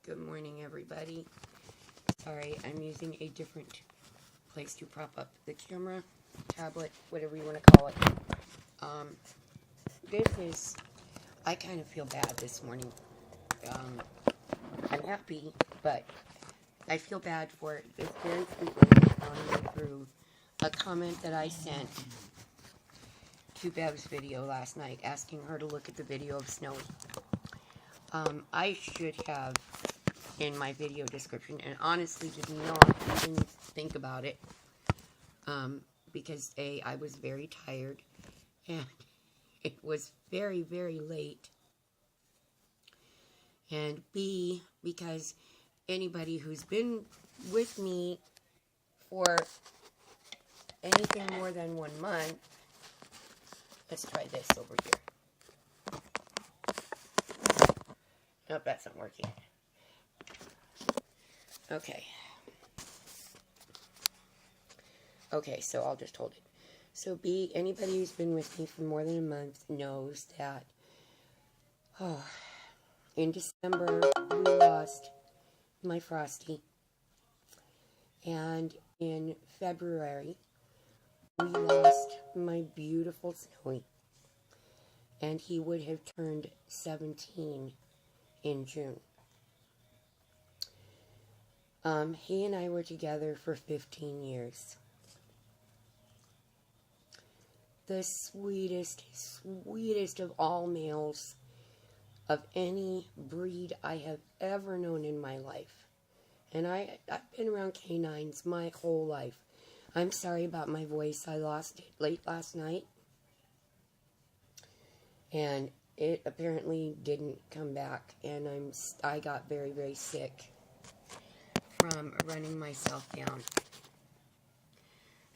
Good morning, everybody. Sorry, I'm using a different place to prop up the camera, tablet, whatever you want to call it. I kind of feel bad this morning. I'm happy, but I feel bad for this very sweet lady telling me through a comment that I sent to Bev's video last night, asking her to look at the video of Snowy. I should have in my video description, and honestly did not even think about it, because A, I was very tired, and it was very, very late, and B, because anybody who's been with me for anything more than 1 month, let's try this over here. Nope, that's not working. Okay, so I'll just hold it. So B, anybody who's been with me for more than a month knows that in December we lost my Frosty, and in February we lost my beautiful Snowy, and he would have turned 17 in June. He and I were together for 15 years. The sweetest of all males of any breed I have ever known in my life. And I've been around canines my whole life. I'm sorry about my voice. I lost it late last night. And it apparently didn't come back. And I got very, very sick from running myself down.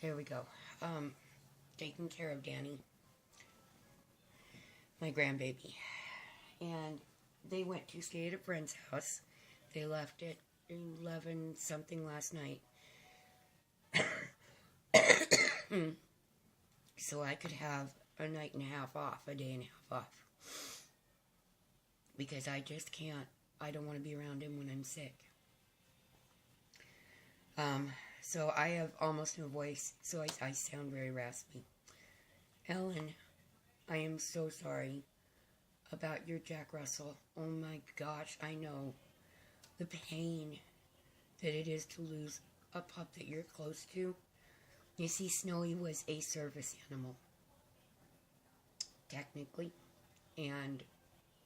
There we go. Taking care of Danny, my grandbaby. And they went to stay at a friend's house. They left at 11 something last night. So I could have a night and a half off, a day and a half off. Because I just can't, I don't want to be around him when I'm sick. So I have almost no voice, so I sound very raspy. Ellen, I am so sorry about your Jack Russell. Oh my gosh, I know the pain that it is to lose a pup that you're close to. You see, Snowy was a service animal, technically, and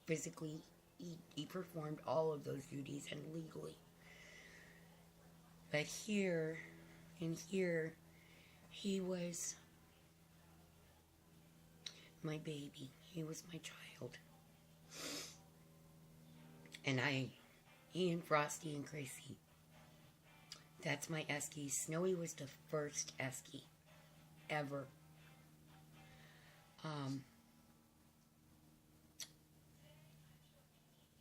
physically, he performed all of those duties and legally. But here, he was my baby. He was my child. And he and Frosty and Gracie, that's my Esky. Snowy was the first Esky ever.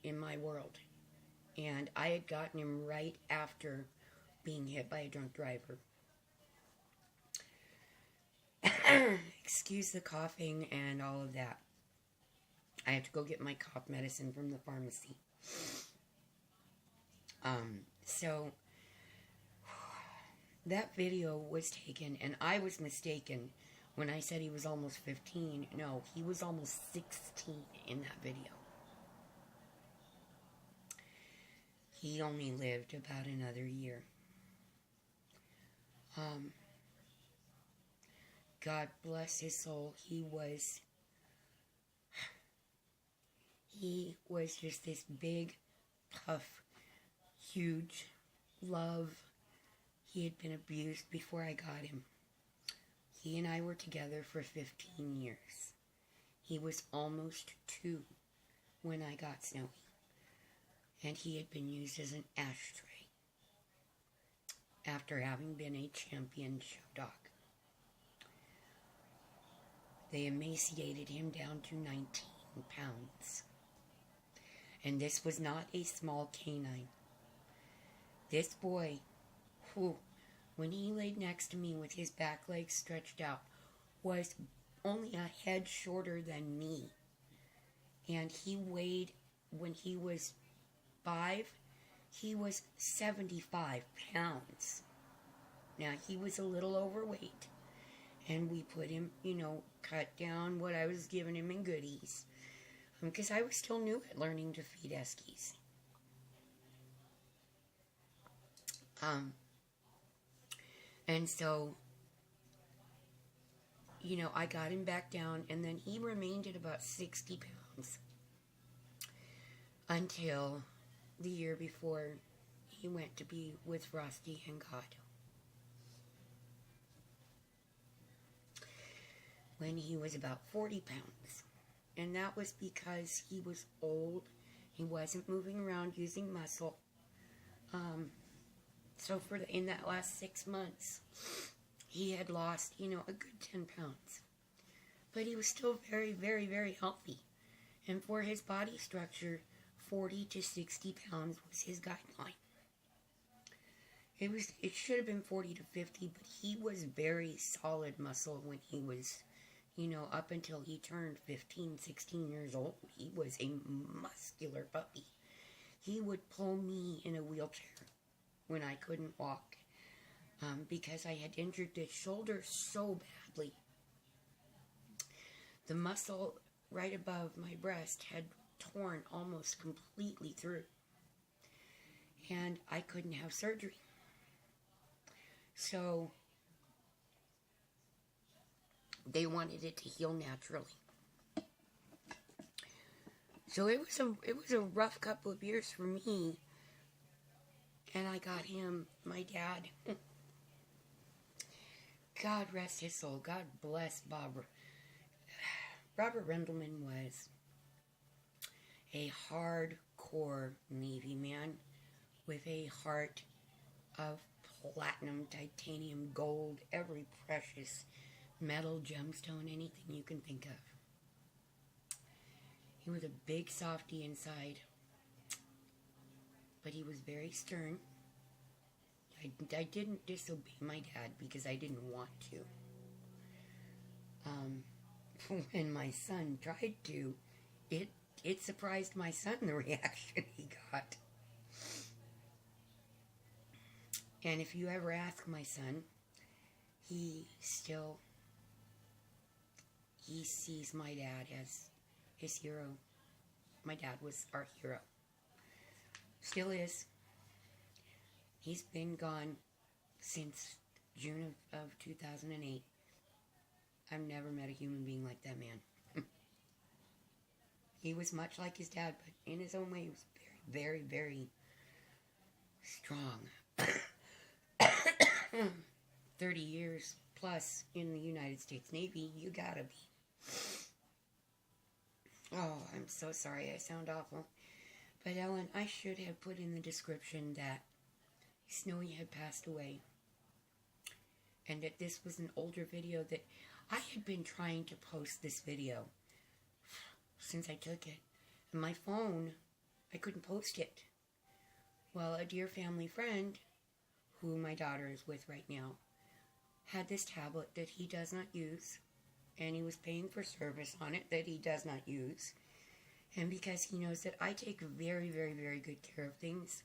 In my world. And I had gotten him right after being hit by a drunk driver. Excuse the coughing and all of that. I have to go get my cough medicine from the pharmacy. So that video was taken, and I was mistaken when I said he was almost 15. No, he was almost 16 in that video. He only lived about another year. God bless his soul. He was just this big, tough, huge love. He had been abused before I got him. He and I were together for 15 years. He was almost 2 when I got Snowy. And he had been used as an ashtray after having been a champion show dog. They emaciated him down to 19 pounds. And this was not a small canine. This boy, when he laid next to me with his back legs stretched out, was only a head shorter than me. And he weighed, when he was 5, he was 75 pounds. Now, he was a little overweight, and we put him, cut down what I was giving him in goodies, because I was still new at learning to feed Eskies. And so, I got him back down, and then he remained at about 60 pounds until the year before he went to be with Frosty and God. When he was about 40 pounds. And that was because he was old. He wasn't moving around using muscle. So in that last 6 months, he had lost, a good 10 pounds. But he was still very, very, very healthy. And for his body structure, 40 to 60 pounds was his guideline. It should have been 40 to 50, but he was very solid muscle when he was, up until he turned 15, 16 years old. He was a muscular puppy. He would pull me in a wheelchair when I couldn't walk, because I had injured the shoulder so badly. The muscle right above my breast had torn almost completely through, and I couldn't have surgery. So they wanted it to heal naturally. So it was a rough couple of years for me, and I got him, my dad. God rest his soul. God bless Bob. Robert Rendleman was a hardcore Navy man with a heart of platinum, titanium, gold, every precious metal, gemstone, anything you can think of. He was a big softy inside, but he was very stern. I didn't disobey my dad because I didn't want to. When my son tried to, it surprised my son, the reaction he got. And if you ever ask my son, he sees my dad as his hero. My dad was our hero. Still is. He's been gone since June of 2008. I've never met a human being like that man. He was much like his dad, but in his own way, he was very, very, very strong. 30 years plus in the United States Navy, you gotta be. Oh, I'm so sorry, I sound awful. But Ellen, I should have put in the description that Snowy had passed away, and that this was an older video that I had been trying to post this video since I took it. And my phone, I couldn't post it. Well, a dear family friend, who my daughter is with right now, had this tablet that he does not use, and he was paying for service on it that he does not use. And because he knows that I take very, very, very good care of things,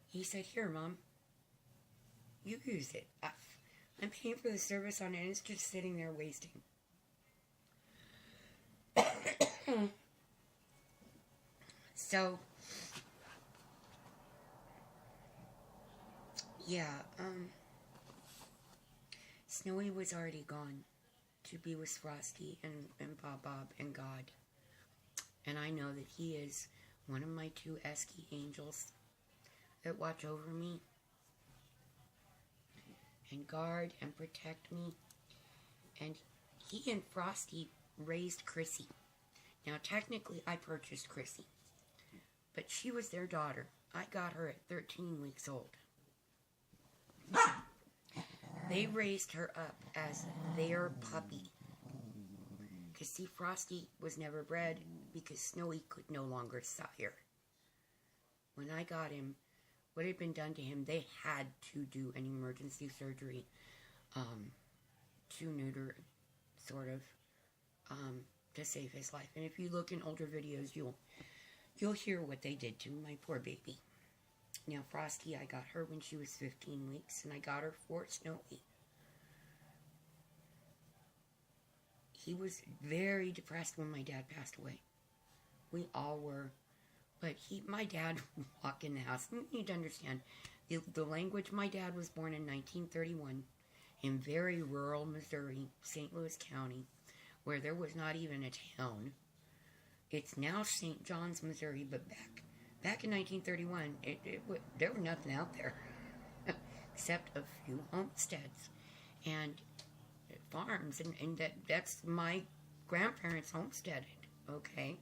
he said, "Here, Mom, you use it. I'm paying for the service on it, and it's just sitting there wasting." So, yeah, Snowy was already gone to be with Frosty and Bob and God. And I know that he is one of my 2 Esky angels that watch over me and guard and protect me. And he and Frosty raised Chrissy. Now, technically, I purchased Chrissy, but she was their daughter. I got her at 13 weeks old. They raised her up as their puppy. Because, see, Frosty was never bred because Snowy could no longer sire. When I got him, what had been done to him, they had to do an emergency surgery to neuter, sort of, to save his life. And if you look in older videos, you'll you'll hear what they did to my poor baby. Now, Frosty, I got her when she was 15 weeks, and I got her for Snowy. He was very depressed when my dad passed away. We all were. But my dad would walk in the house. You need to understand, the language, my dad was born in 1931 in very rural Missouri, St. Louis County, where there was not even a town. It's now St. John's, Missouri, but back in 1931, there was nothing out there except a few homesteads and farms, and that's my grandparents homesteaded, okay?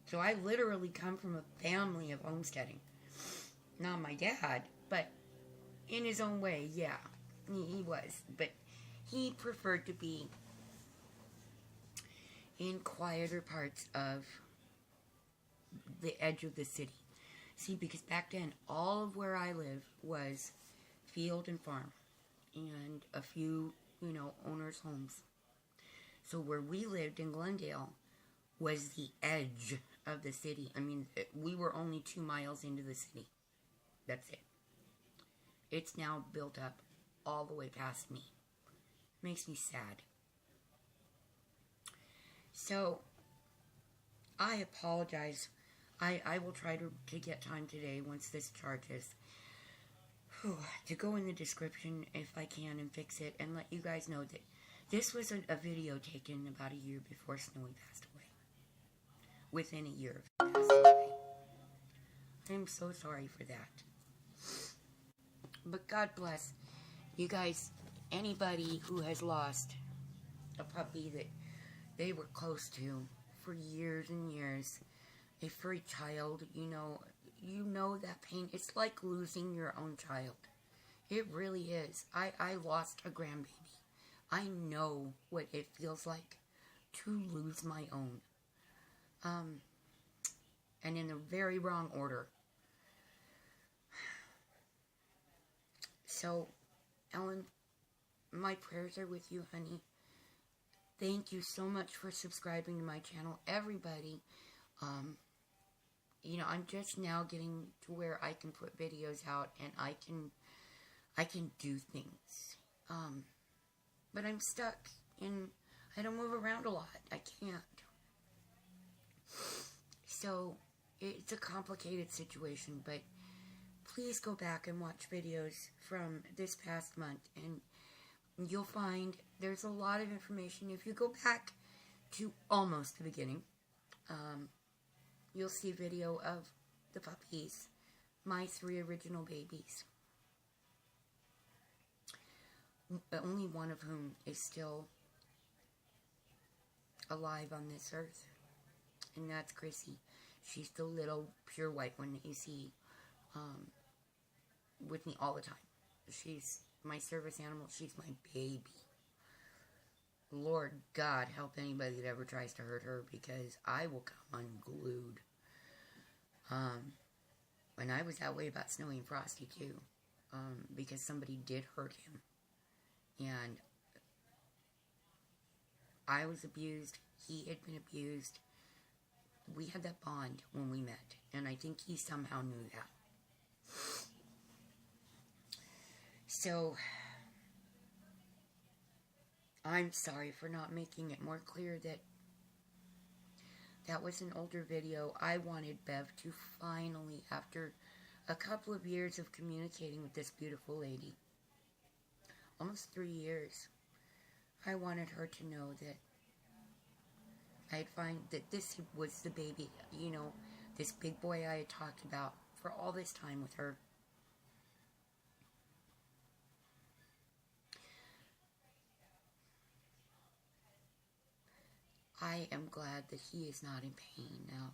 So I literally come from a family of homesteading. Not my dad, but in his own way, yeah, he was. But he preferred to be in quieter parts of the edge of the city. See, because back then, all of where I live was field and farm, and a few, owners' homes. So where we lived in Glendale was the edge of the city. I mean, we were only 2 miles into the city. That's it. It's now built up all the way past me. Makes me sad. So, I apologize. I will try to get time today once this charges to go in the description if I can and fix it and let you guys know that this was a video taken about a year before Snowy passed away. Within a year of him passing away. I'm so sorry for that. But God bless you guys, anybody who has lost a puppy that they were close to for years and years, a furry child, you know that pain. It's like losing your own child. It really is. I lost a grandbaby. I know what it feels like to lose my own. And in the very wrong order. So, Ellen, my prayers are with you, honey. Thank you so much for subscribing to my channel, everybody. I'm just now getting to where I can put videos out and I can do things. But I'm stuck and I don't move around a lot. I can't. So, it's a complicated situation, but please go back and watch videos from this past month, and you'll find there's a lot of information. If you go back to almost the beginning, you'll see a video of the puppies, my 3 original babies. Only one of whom is still alive on this earth, and that's Chrissy. She's the little pure white one that you see with me all the time. She's my service animal. She's my baby. Lord God, help anybody that ever tries to hurt her, because I will come unglued. And I was that way about Snowy and Frosty too, because somebody did hurt him. And I was abused. He had been abused. We had that bond when we met, and I think he somehow knew that. So, I'm sorry for not making it more clear that that was an older video. I wanted Bev to finally, after a couple of years of communicating with this beautiful lady, almost 3 years, I wanted her to know that I'd find that this was the baby, this big boy I had talked about for all this time with her. I am glad that he is not in pain now,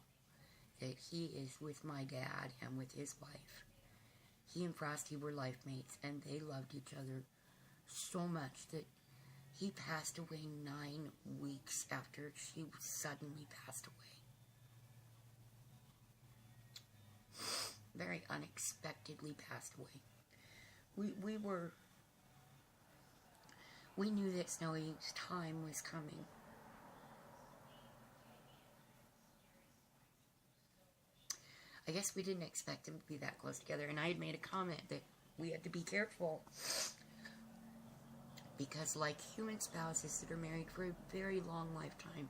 that he is with my dad and with his wife. He and Frosty were life mates, and they loved each other so much that he passed away 9 weeks after she suddenly passed away. Very unexpectedly passed away. We knew that Snowy's time was coming. I guess we didn't expect them to be that close together. And I had made a comment that we had to be careful. Because like human spouses that are married for a very long lifetime,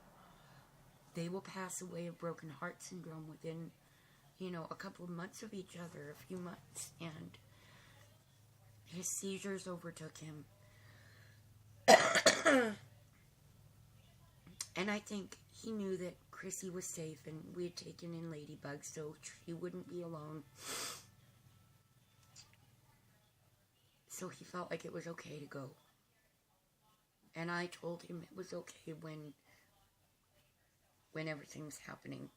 they will pass away of broken heart syndrome within, you know, a couple of months of each other, a few months. And his seizures overtook him. And I think he knew that Chrissy was safe and we had taken in Ladybug so she wouldn't be alone. So he felt like it was okay to go. And I told him it was okay when everything was happening.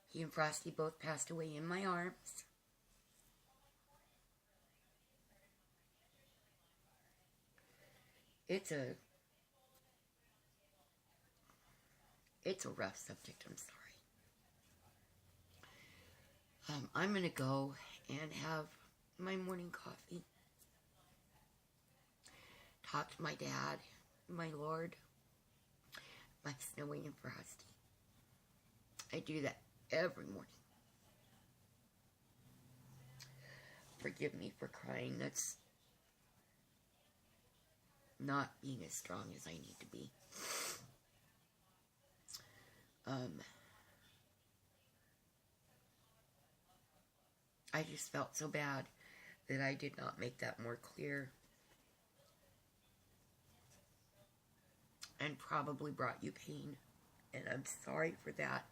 He and Frosty both passed away in my arms. It's a rough subject, I'm sorry. I'm going to go and have my morning coffee. Talk to my dad, my Lord, my Snowy and Frosty. I do that every morning. Forgive me for crying. That's not being as strong as I need to be. I just felt so bad that I did not make that more clear. And probably brought you pain. And I'm sorry for that.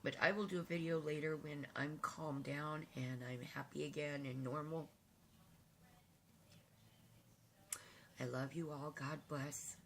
But I will do a video later when I'm calmed down and I'm happy again and normal. I love you all. God bless.